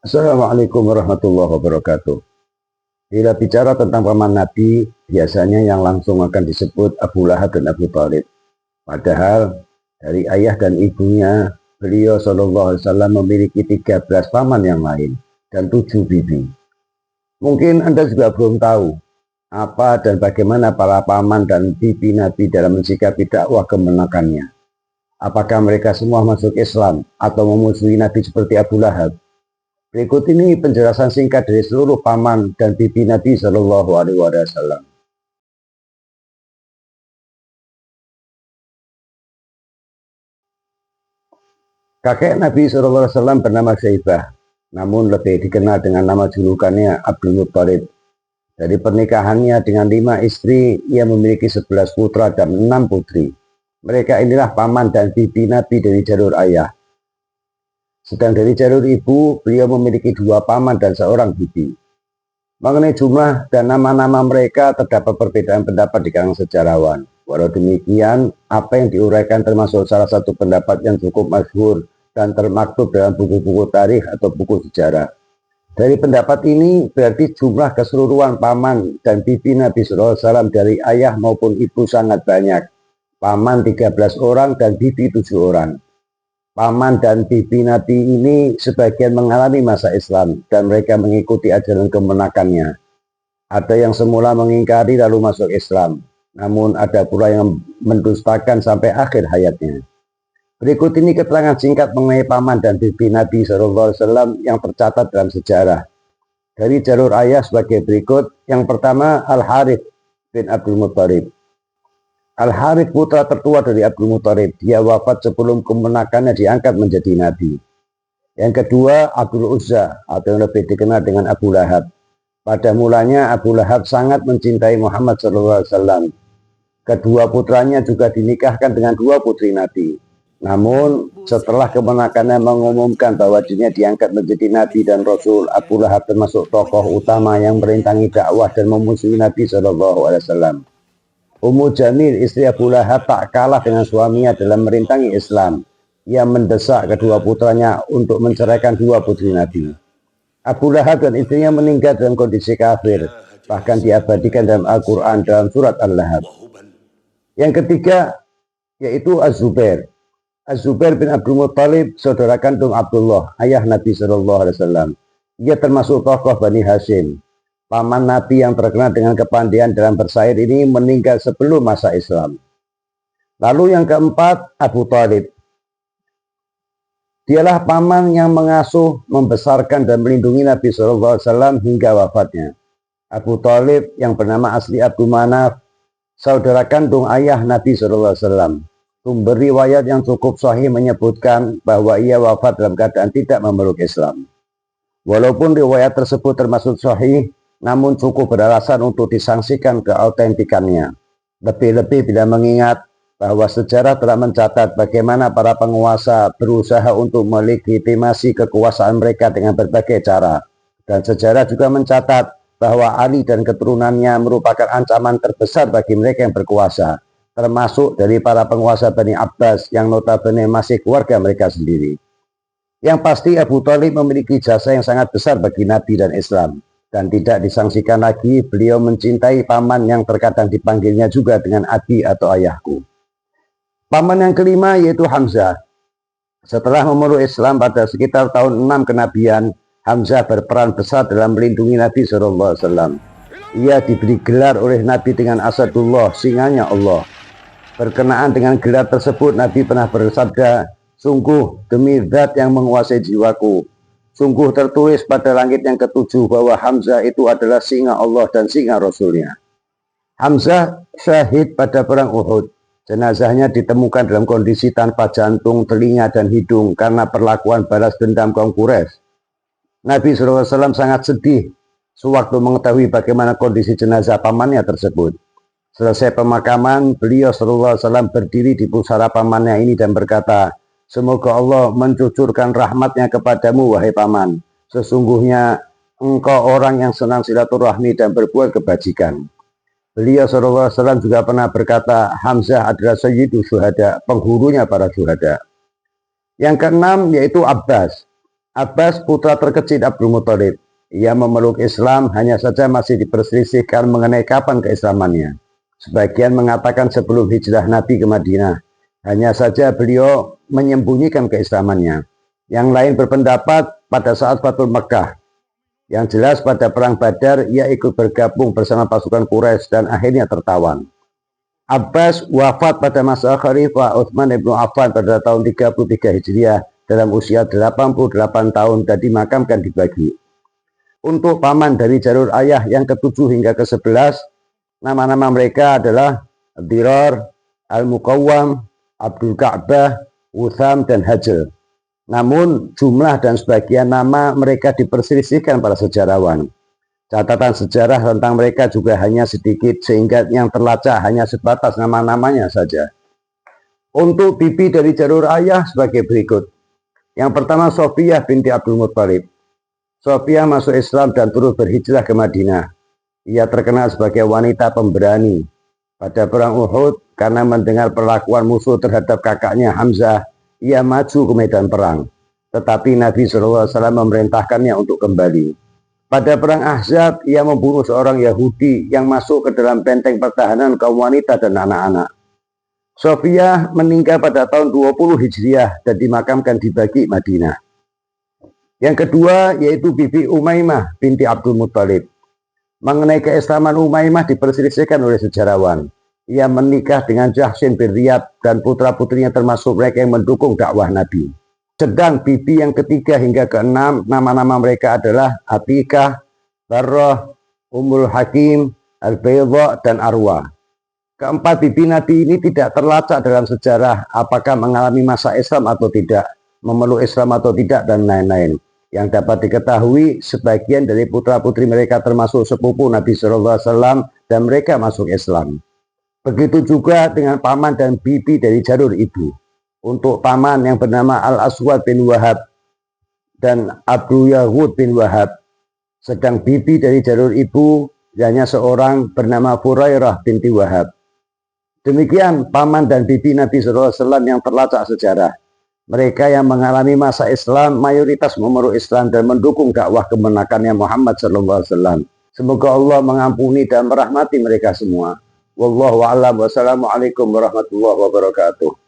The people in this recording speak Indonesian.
Assalamualaikum warahmatullahi wabarakatuh. Bila bicara tentang paman Nabi, biasanya yang langsung akan disebut Abu Lahab dan Abu Thalib. Padahal dari ayah dan ibunya, beliau SAW memiliki 13 paman yang lain dan 7 bibi. Mungkin Anda juga belum tahu apa dan bagaimana para paman dan bibi Nabi dalam mensikapi dakwah kemenakannya. Apakah mereka semua masuk Islam atau memusuhi Nabi seperti Abu Lahab? Berikut ini penjelasan singkat dari seluruh paman dan bibi Nabi Shallallahu Alaihi Wasallam. Kakek Nabi Shallallahu Alaihi Wasallam bernama Syaibah, namun lebih dikenal dengan nama julukannya Abdul Muttalib. Dari pernikahannya dengan 5 istri, ia memiliki 11 putra dan 6 putri. Mereka inilah paman dan bibi Nabi dari jalur ayah. Sedang dari jalur ibu, beliau memiliki 2 paman dan seorang bibi. Mengenai jumlah dan nama-nama mereka terdapat perbedaan pendapat di kalangan sejarawan. Walau demikian, apa yang diuraikan termasuk salah satu pendapat yang cukup masyhur dan termaktub dalam buku-buku tarikh atau buku sejarah. Dari pendapat ini berarti jumlah keseluruhan paman dan bibi Nabi SAW dari ayah maupun ibu sangat banyak. Paman 13 orang dan bibi 7 orang. Paman dan bibi Nabi ini sebagian mengalami masa Islam dan mereka mengikuti ajaran kemenakannya. Ada yang semula mengingkari lalu masuk Islam, namun ada pula yang mendustakan sampai akhir hayatnya. Berikut ini keterangan singkat mengenai paman dan bibi Nabi SAW yang tercatat dalam sejarah. Dari jalur ayah sebagai berikut. Yang pertama, Al-Harith bin Abdul Muttalib. Al-Harith putra tertua dari Abdul Muttalib. Dia wafat sebelum kemenakannya diangkat menjadi nabi. Yang kedua, Abdul Uzza atau yang lebih dikenal dengan Abu Lahab. Pada mulanya Abu Lahab sangat mencintai Muhammad SAW. Kedua putranya juga dinikahkan dengan 2 putri Nabi. Namun setelah kemenakannya mengumumkan bahwa dirinya diangkat menjadi Nabi dan Rasul, Abu Lahab termasuk tokoh utama yang merintangi dakwah dan memusuhi Nabi SAW. Ummu Jamil, istri Abu Lahab, tak kalah dengan suaminya dalam merintangi Islam. Ia mendesak kedua putranya untuk menceraikan 2 putri Nabi. Abu Lahab dan istrinya meninggal dalam kondisi kafir, bahkan diabadikan dalam Al-Quran dalam surat Al-Lahab. Yang ketiga, yaitu Az-Zubair. Az-Zubair bin Abdul Muttalib, saudara kandung Abdullah, ayah Nabi SAW. Ia termasuk tokoh Bani Hashim. Paman Nabi yang terkenal dengan kepandaian dalam bersair ini meninggal sebelum masa Islam. Lalu yang keempat, Abu Thalib. Dialah paman yang mengasuh, membesarkan dan melindungi Nabi SAW hingga wafatnya. Abu Thalib yang bernama asli Abdul Manaf, saudara kandung ayah Nabi SAW. Sumber riwayat yang cukup sahih menyebutkan bahwa ia wafat dalam keadaan tidak memeluk Islam. Walaupun riwayat tersebut termasuk sahih, namun cukup beralasan untuk disangsikan keautentikannya. Lebih-lebih bila mengingat bahwa sejarah telah mencatat bagaimana para penguasa berusaha untuk melegitimasi kekuasaan mereka dengan berbagai cara. Dan sejarah juga mencatat bahwa Ali dan keturunannya merupakan ancaman terbesar bagi mereka yang berkuasa, termasuk dari para penguasa Bani Abbas yang notabene masih keluarga mereka sendiri. Yang pasti Abu Thalib memiliki jasa yang sangat besar bagi Nabi dan Islam. Dan tidak disangsikan lagi, beliau mencintai paman yang terkadang dipanggilnya juga dengan abi atau ayahku. Paman yang kelima yaitu Hamzah. Setelah memeluk Islam pada sekitar tahun 6 kenabian, Hamzah berperan besar dalam melindungi Nabi SAW. Ia diberi gelar oleh Nabi dengan Asadullah, singanya Allah. Berkenaan dengan gelar tersebut, Nabi pernah bersabda, "Sungguh demi zat yang menguasai jiwaku, sungguh tertulis pada langit yang ke-7 bahwa Hamzah itu adalah singa Allah dan singa Rasulnya." Hamzah syahid pada perang Uhud. Jenazahnya ditemukan dalam kondisi tanpa jantung, telinga, dan hidung karena perlakuan balas dendam kaum Quraisy. Nabi SAW sangat sedih sewaktu mengetahui bagaimana kondisi jenazah pamannya tersebut. Selesai pemakaman, beliau SAW berdiri di pusara pamannya ini dan berkata, "Semoga Allah mencucurkan rahmatnya kepadamu, wahai paman. Sesungguhnya engkau orang yang senang silaturahmi dan berbuat kebajikan." Beliau SAW juga pernah berkata, Hamzah adalah sayyidu syuhada, penghurunya para syuhada. Yang keenam yaitu Abbas. Abbas, putra terkecil Abdul Muthalib. Ia memeluk Islam, hanya saja masih diperselisihkan mengenai kapan keislamannya. Sebagian mengatakan sebelum hijrah Nabi ke Madinah. Hanya saja beliau menyembunyikan keislamannya. Yang lain berpendapat pada saat Fathul Mekah. Yang jelas pada perang Badar ia ikut bergabung bersama pasukan Quraisy dan akhirnya tertawan. Abbas wafat pada masa Khalifah Utsman ibn Affan pada tahun 33 Hijriah dalam usia 88 tahun dan dimakamkan di Baqi. Untuk paman dari jalur ayah yang ke-7 hingga ke-11, nama-nama mereka adalah Dirar, Al-Muqawwam, Abdul Ka'bah, Utham, dan Hajr. Namun jumlah dan sebagian nama mereka diperselisihkan para sejarawan. Catatan sejarah tentang mereka juga hanya sedikit sehingga yang terlacak hanya sebatas nama-namanya saja. Untuk bibi dari jalur ayah sebagai berikut. Yang pertama Sofiyah binti Abdul Muthalib. Sofiyah masuk Islam dan turut berhijrah ke Madinah. Ia terkenal sebagai wanita pemberani. Pada perang Uhud, karena mendengar perlakuan musuh terhadap kakaknya Hamzah, ia maju ke medan perang. Tetapi Nabi SAW memerintahkannya untuk kembali. Pada perang Ahzab, ia membunuh seorang Yahudi yang masuk ke dalam benteng pertahanan kaum wanita dan anak-anak. Sofiyah meninggal pada tahun 20 Hijriah dan dimakamkan di Baqi, Madinah. Yang kedua yaitu Bibi Umaymah binti Abdul Muthalib. Mengenai keislaman Umaymah diperselisihkan oleh sejarawan. Ia menikah dengan Jahsin bin Riyab dan putra-putrinya termasuk mereka yang mendukung dakwah Nabi. Sedang bibi yang ketiga hingga keenam, nama-nama mereka adalah Atikah, Barrah, Ummul Hakim, Al-Baydha, dan Arwah. Keempat bibi Nabi ini tidak terlacak dalam sejarah apakah mengalami masa Islam atau tidak, memeluk Islam atau tidak, dan lain-lain. Yang dapat diketahui, sebagian dari putra-putri mereka termasuk sepupu Nabi SAW dan mereka masuk Islam. Begitu juga dengan paman dan bibi dari jalur ibu. Untuk paman yang bernama Al-Aswad bin Wahab dan Abdul Yahud bin Wahab. Sedang bibi dari jalur ibu hanya seorang bernama Furairah binti Wahab. Demikian paman dan bibi Nabi SAW yang terlacak sejarah. Mereka yang mengalami masa Islam mayoritas memeluk Islam dan mendukung dakwah kebenarannya Muhammad SAW. Semoga Allah mengampuni dan merahmati mereka semua. Wallahu a'lam. Wassalamualaikum warahmatullahi wabarakatuh.